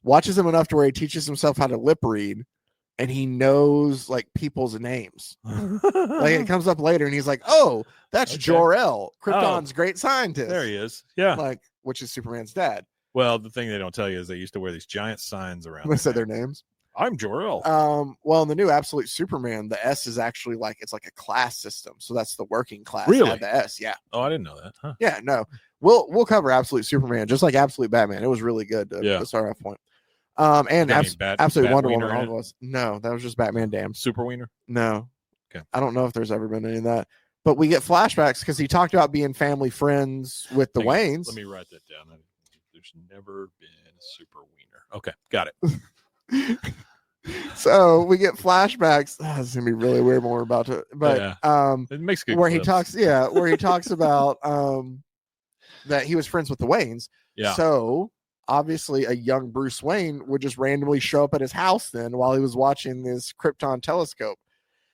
[SPEAKER 3] Watches him enough to where he teaches himself how to lip read, and he knows like people's names. Like it comes up later, and he's like, "Oh, that's Jor-El, Krypton's great scientist."
[SPEAKER 1] There he is. Yeah,
[SPEAKER 3] like which is Superman's dad.
[SPEAKER 1] Well, the thing they don't tell you is they used to wear these giant signs around.
[SPEAKER 3] They said their names.
[SPEAKER 1] I'm Jor-El.
[SPEAKER 3] Well, in the new Absolute Superman, the S is actually like it's like a class system. So that's the working class.
[SPEAKER 1] Really?
[SPEAKER 3] The S, yeah.
[SPEAKER 1] Oh, I didn't know that. Huh.
[SPEAKER 3] Yeah, no. We'll cover Absolute Superman just like Absolute Batman. It was really good to start off point. And Absolute Wonder Woman all was. No, that was just Batman Damn.
[SPEAKER 1] Super Wiener?
[SPEAKER 3] No.
[SPEAKER 1] Okay.
[SPEAKER 3] I don't know if there's ever been any of that. But we get flashbacks because he talked about being family friends with the Waynes.
[SPEAKER 1] Let me write that down. There's never been a Super Wiener. Okay, got it.
[SPEAKER 3] So we get flashbacks. Oh, this is gonna be really weird when we're about to, but
[SPEAKER 1] it makes good
[SPEAKER 3] where
[SPEAKER 1] clips.
[SPEAKER 3] where he talks about that he was friends with the Waynes.
[SPEAKER 1] Yeah.
[SPEAKER 3] So obviously a young Bruce Wayne would just randomly show up at his house then while he was watching this Krypton telescope.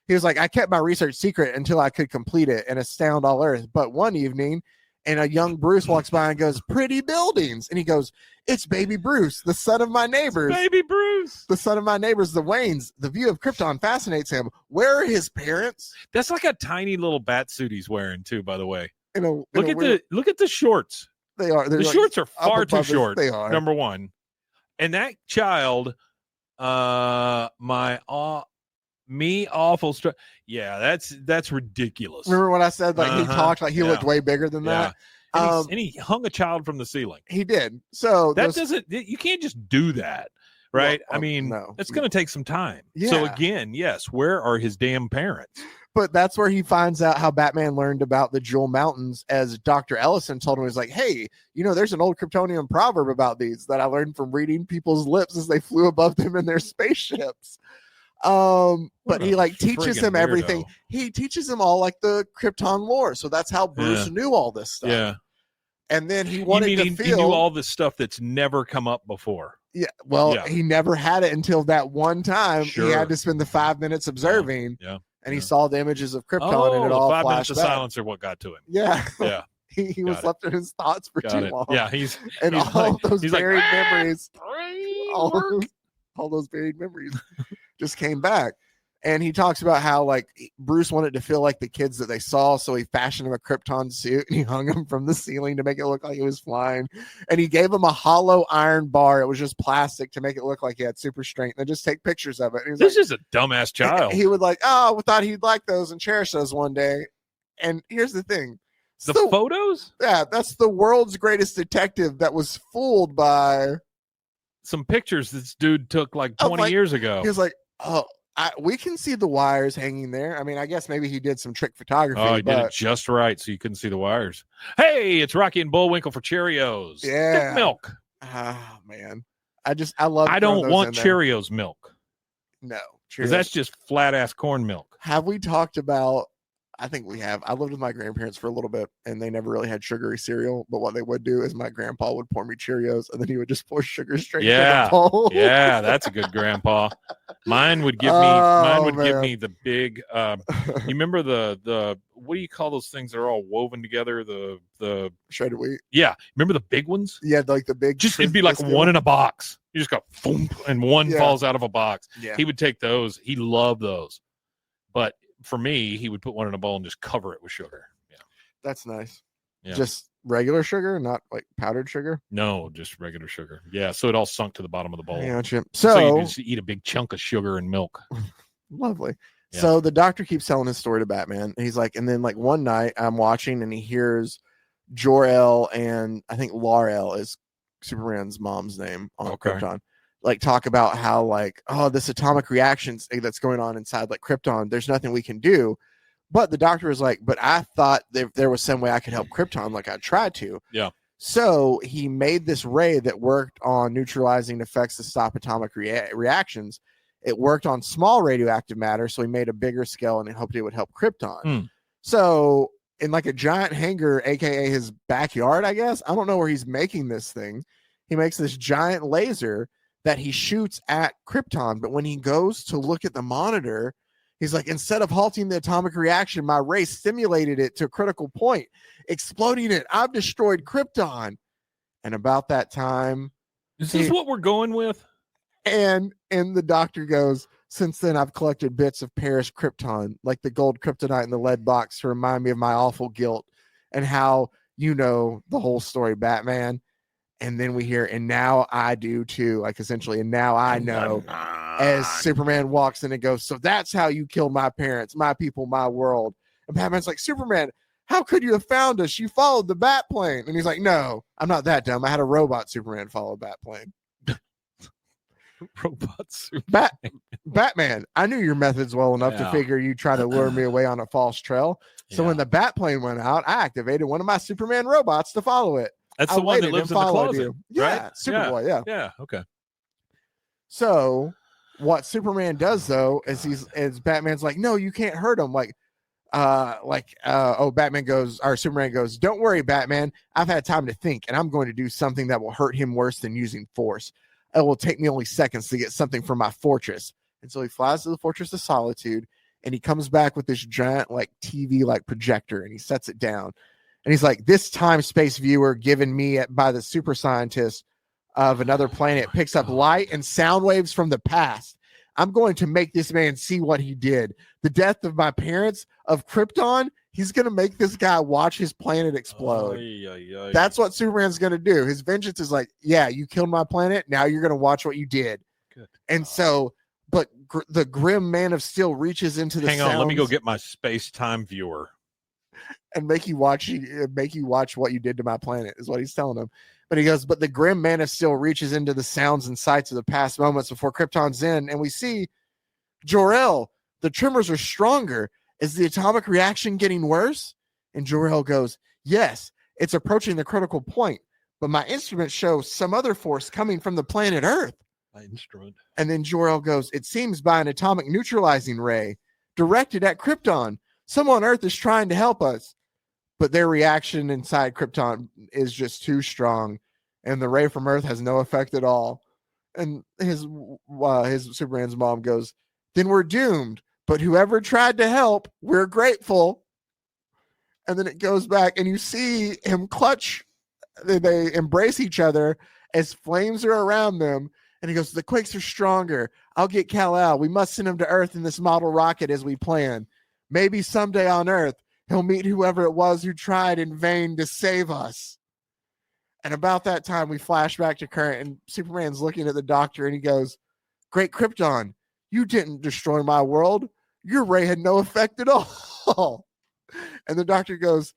[SPEAKER 3] He was like, I kept my research secret until I could complete it and astound all Earth. But one evening And a young Bruce walks by and goes, "Pretty buildings." And he goes, "It's baby Bruce, the son of my neighbors.
[SPEAKER 1] Baby Bruce.
[SPEAKER 3] The son of my neighbors, the Waynes. The view of Krypton fascinates him. Where are his parents?"
[SPEAKER 1] That's like a tiny little bat suit he's wearing too, by the way.
[SPEAKER 3] Look
[SPEAKER 1] at the shorts.
[SPEAKER 3] They are.
[SPEAKER 1] The shorts are far too short.
[SPEAKER 3] They are.
[SPEAKER 1] Number one. And that child, yeah, that's ridiculous.
[SPEAKER 3] Remember what I said? Like he talked like he looked way bigger than that.
[SPEAKER 1] And he hung a child from the ceiling.
[SPEAKER 3] He did. So
[SPEAKER 1] you can't just do that, right?
[SPEAKER 3] Well,
[SPEAKER 1] it's going to take some time.
[SPEAKER 3] Yeah.
[SPEAKER 1] So again, yes, where are his damn parents?
[SPEAKER 3] But that's where he finds out how Batman learned about the Jewel Mountains, as Dr. Ellison told him. He's like, "Hey, there's an old Kryptonian proverb about these that I learned from reading people's lips as they flew above them in their spaceships." But he teaches him everything. He teaches him all the Krypton lore. So that's how Bruce knew all this stuff.
[SPEAKER 1] Yeah.
[SPEAKER 3] And then he wanted to feel
[SPEAKER 1] he knew all this stuff that's never come up before.
[SPEAKER 3] Yeah. Well, he never had it until that one time.
[SPEAKER 1] Sure.
[SPEAKER 3] He had to spend the 5 minutes observing.
[SPEAKER 1] Yeah.
[SPEAKER 3] And he saw the images of Krypton and it all
[SPEAKER 1] 5 minutes
[SPEAKER 3] flashed
[SPEAKER 1] of
[SPEAKER 3] back.
[SPEAKER 1] silence are what got to him.
[SPEAKER 3] Yeah.
[SPEAKER 1] Yeah.
[SPEAKER 3] he was left in his thoughts for too long.
[SPEAKER 1] Yeah,
[SPEAKER 3] those buried memories. All those buried memories just came back. And he talks about how Bruce wanted to feel like the kids that they saw, so he fashioned him a Krypton suit and he hung him from the ceiling to make it look like he was flying. And he gave him a hollow iron bar. It was just plastic to make it look like he had super strength. And just take pictures of it.
[SPEAKER 1] This is a dumbass child.
[SPEAKER 3] He would we thought he'd like those and cherish those one day. And here's the thing.
[SPEAKER 1] The photos?
[SPEAKER 3] Yeah, that's the world's greatest detective that was fooled by
[SPEAKER 1] some pictures this dude took 20 years ago.
[SPEAKER 3] He was like, "Oh, we can see the wires hanging there." I mean, I guess maybe he did some trick photography.
[SPEAKER 1] Oh, he did it just right, so you couldn't see the wires. Hey, it's Rocky and Bullwinkle for Cheerios.
[SPEAKER 3] Yeah.
[SPEAKER 1] Thick milk.
[SPEAKER 3] Oh, man. I love
[SPEAKER 1] I don't want Cheerios milk.
[SPEAKER 3] No.
[SPEAKER 1] Because that's just flat-ass corn milk.
[SPEAKER 3] Have we talked about... I think we have. I lived with my grandparents for a little bit, and they never really had sugary cereal. But what they would do is my grandpa would pour me Cheerios, and then he would just pour sugar straight into the bowl.
[SPEAKER 1] Yeah, that's a good grandpa. Mine would give me the big. You remember the what do you call those things that are all woven together? The
[SPEAKER 3] shredded wheat.
[SPEAKER 1] Yeah, remember the big ones?
[SPEAKER 3] Yeah, the big.
[SPEAKER 1] It'd be one in a box. You just go boom, and one falls out of a box.
[SPEAKER 3] Yeah.
[SPEAKER 1] He would take those. He loved those, but. For me, he would put one in a bowl and just cover it with sugar. Yeah,
[SPEAKER 3] that's nice.
[SPEAKER 1] Yeah.
[SPEAKER 3] Just regular sugar, not powdered sugar.
[SPEAKER 1] No, just regular sugar. Yeah, so it all sunk to the bottom of the bowl.
[SPEAKER 3] Gotcha.
[SPEAKER 1] So you can just eat a big chunk of sugar and milk.
[SPEAKER 3] Lovely. Yeah. So the doctor keeps telling his story to Batman. He's like, and then one night I'm watching and he hears Jor-El and I think Lar-El is Superman's mom's name on Krypton. Talk about how this atomic reactions that's going on inside Krypton, there's nothing we can do. But the doctor was like, but I thought there was some way I could help Krypton, I tried to.
[SPEAKER 1] Yeah.
[SPEAKER 3] So he made this ray that worked on neutralizing effects to stop atomic reactions. It worked on small radioactive matter, so he made a bigger scale and he hoped it would help Krypton. So in a giant hangar, aka his backyard, I guess, I don't know where he's making this thing. He makes this giant laser that he shoots at Krypton, but when he goes to look at the monitor, he's like, instead of halting the atomic reaction, my ray stimulated it to a critical point, exploding it. I've destroyed Krypton. And about that time...
[SPEAKER 1] Is this what we're going with?
[SPEAKER 3] And the doctor goes, since then I've collected bits of Paris Krypton, like the gold kryptonite in the lead box, to remind me of my awful guilt and how the whole story, Batman. And then we hear, and now I do too, essentially, and now I know. As Superman walks in and goes, so that's how you killed my parents, my people, my world. And Batman's like, Superman, how could you have found us? You followed the bat plane. And he's like, no, I'm not that dumb. I had a robot Superman follow a bat plane.
[SPEAKER 1] Robot Superman.
[SPEAKER 3] Batman, I knew your methods well enough to figure you try to lure me away on a false trail. So when the bat plane went out, I activated one of my Superman robots to follow it.
[SPEAKER 1] That's the one that lives in the closet,
[SPEAKER 3] yeah,
[SPEAKER 1] right?
[SPEAKER 3] Superboy, yeah.
[SPEAKER 1] Yeah, okay.
[SPEAKER 3] So what Superman does, though, is Batman's like, no, you can't hurt him. Batman goes, or Superman goes, don't worry, Batman. I've had time to think, and I'm going to do something that will hurt him worse than using force. It will take me only seconds to get something from my fortress. And so he flies to the Fortress of Solitude, and he comes back with this giant TV projector, and he sets it down. And he's like, this time-space viewer given me by the super scientist of another planet picks up light and sound waves from the past. I'm going to make this man see what he did. The death of my parents, of Krypton, he's going to make this guy watch his planet explode. That's what Superman's going to do. His vengeance is like, yeah, you killed my planet. Now you're going to watch what you did. Good. And so, but the grim Man of Steel reaches into the
[SPEAKER 1] Hang on, let me go get my space-time viewer.
[SPEAKER 3] And make you watch what you did to my planet, is what he's telling him. But he goes, but the grim Man of Steel reaches into the sounds and sights of the past moments before Krypton's end, and we see Jor-El, the tremors are stronger. Is the atomic reaction getting worse? And Jor-El goes, yes, it's approaching the critical point, but my instruments show some other force coming from the planet Earth.
[SPEAKER 1] My instrument.
[SPEAKER 3] And then Jor-El goes, it seems by an atomic neutralizing ray directed at Krypton. Someone on Earth is trying to help us. But their reaction inside Krypton is just too strong, and the ray from Earth has no effect at all. And his Superman's mom goes, then we're doomed. But whoever tried to help, we're grateful. And then it goes back, and you see him clutch. They embrace each other as flames are around them. And he goes, the quakes are stronger. I'll get Kal-El. We must send him to Earth in this model rocket as we plan. Maybe someday on Earth, he'll meet whoever it was who tried in vain to save us. And about that time, we flash back to Curt, and Superman's looking at the doctor, and he goes, Great Krypton, you didn't destroy my world. Your ray had no effect at all. And the doctor goes,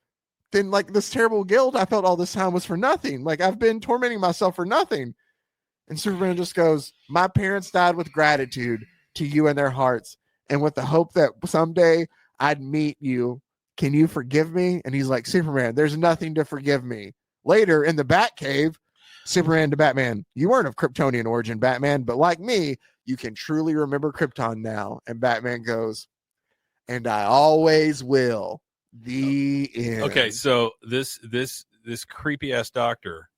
[SPEAKER 3] then like this terrible guilt I felt all this time was for nothing. Like I've been tormenting myself for nothing. And Superman just goes, my parents died with gratitude to you in their hearts, and with the hope that someday I'd meet you. Can you forgive me? And he's like, Superman, there's nothing to forgive me. Later in the Batcave, Superman to Batman, you weren't of Kryptonian origin, Batman, but like me, you can truly remember Krypton now. And Batman goes, and I always will. The end.
[SPEAKER 1] Okay, so this creepy ass doctor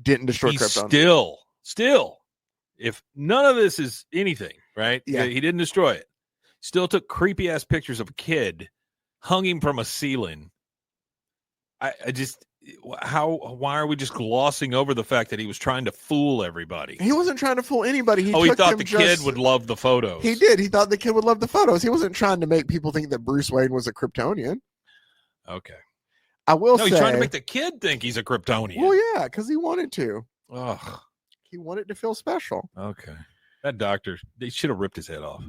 [SPEAKER 3] didn't destroy Krypton.
[SPEAKER 1] Still, if none of this is anything, right?
[SPEAKER 3] Yeah.
[SPEAKER 1] He didn't destroy it. Still took creepy ass pictures of a kid, hung him from a ceiling. Why are we just glossing over the fact that he was trying to fool everybody?
[SPEAKER 3] He wasn't trying to fool anybody.
[SPEAKER 1] He thought the kid would love the photos.
[SPEAKER 3] He did. He thought the kid would love the photos. He wasn't trying to make people think that Bruce Wayne was a Kryptonian.
[SPEAKER 1] Okay.
[SPEAKER 3] I will say.
[SPEAKER 1] He's trying to make the kid think he's a Kryptonian.
[SPEAKER 3] Well, yeah, because he wanted to.
[SPEAKER 1] Ugh.
[SPEAKER 3] He wanted to feel special.
[SPEAKER 1] Okay. That doctor, they should have ripped his head off.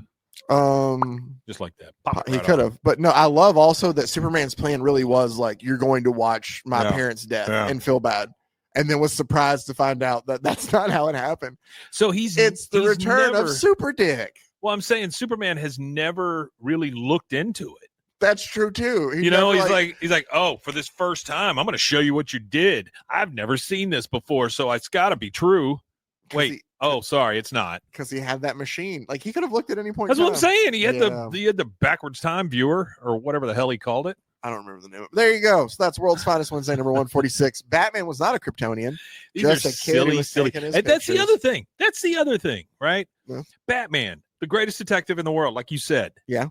[SPEAKER 1] Just like that.
[SPEAKER 3] He could have. But no, I love also that Superman's plan really was like, you're going to watch my parents' death and feel bad. And then was surprised to find out that that's not how it happened.
[SPEAKER 1] So it's the
[SPEAKER 3] return of Super Dick.
[SPEAKER 1] Well, I'm saying Superman has never really looked into it.
[SPEAKER 3] That's true too.
[SPEAKER 1] He's like, oh, for this first time, I'm going to show you what you did. I've never seen this before, so it's got to be true. Wait, sorry, it's not,
[SPEAKER 3] because he had that machine. Like he could have looked at any point.
[SPEAKER 1] That's what I'm saying. He had the backwards time viewer or whatever the hell he called it.
[SPEAKER 3] I don't remember the name. There you go. So that's World's Finest Wednesday, number 146. Batman was not a Kryptonian.
[SPEAKER 1] These just a kid who was taking his pictures. That's the other thing. That's the other thing, right? Yeah. Batman, the greatest detective in the world, like you said.
[SPEAKER 3] Yeah.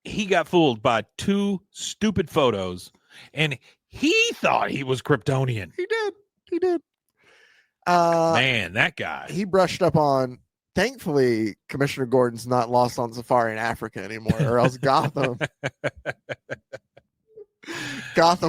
[SPEAKER 1] He got fooled by two stupid photos, and he thought he was Kryptonian.
[SPEAKER 3] He did.
[SPEAKER 1] Man, that guy.
[SPEAKER 3] He brushed up on. Thankfully, Commissioner Gordon's not lost on safari in Africa anymore, or else Gotham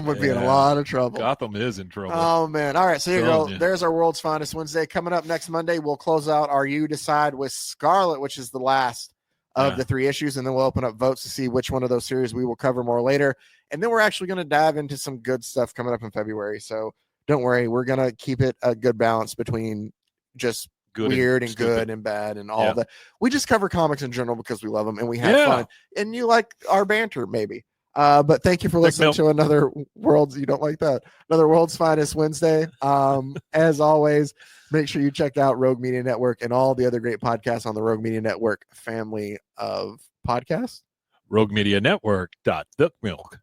[SPEAKER 3] would be in a lot of trouble.
[SPEAKER 1] Gotham is in trouble.
[SPEAKER 3] Oh, man. All right, so here you go. There's our World's Finest Wednesday. Coming up next Monday, we'll close out our You Decide with Scarlet, which is the last of the 3 issues, and then we'll open up votes to see which one of those series we will cover more later. And then we're actually going to dive into some good stuff coming up in February. So don't worry. We're going to keep it a good balance between just good weird and good and bad and all that. We just cover comics in general because we love them and we have fun. And you like our banter, maybe. But thank you for listening to another another World's Finest Wednesday. As always, make sure you check out Rogue Media Network and all the other great podcasts on the Rogue Media Network family of podcasts.
[SPEAKER 1] RogueMediaNetwork.TheMilk.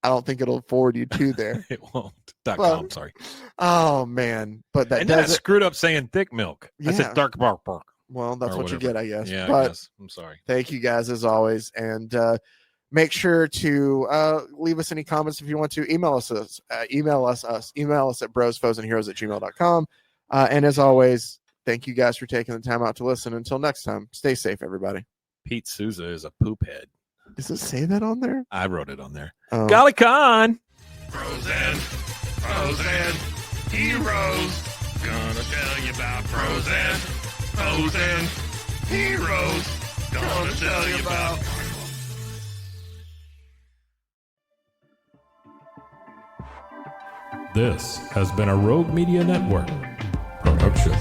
[SPEAKER 3] I don't think it'll forward you to there.
[SPEAKER 1] It won't. .com, sorry.
[SPEAKER 3] Oh man, but that
[SPEAKER 1] I screwed up saying thick milk. I said dark bark.
[SPEAKER 3] Well, that's what you get, I guess.
[SPEAKER 1] Yeah,
[SPEAKER 3] but
[SPEAKER 1] I guess. I'm sorry.
[SPEAKER 3] Thank you guys as always, and Make sure to leave us any comments if you want to. Email us at brosfoesandheroes@gmail.com. And as always, thank you guys for taking the time out to listen. Until next time, stay safe, everybody.
[SPEAKER 1] Pete Souza is a poop head.
[SPEAKER 3] Does it say that on there?
[SPEAKER 1] I wrote it on there.
[SPEAKER 3] Oh.
[SPEAKER 1] Golly con!
[SPEAKER 2] Frozen heroes. Gonna tell you about frozen heroes. Gonna tell you about.
[SPEAKER 1] This has been a Rogue Media Network production.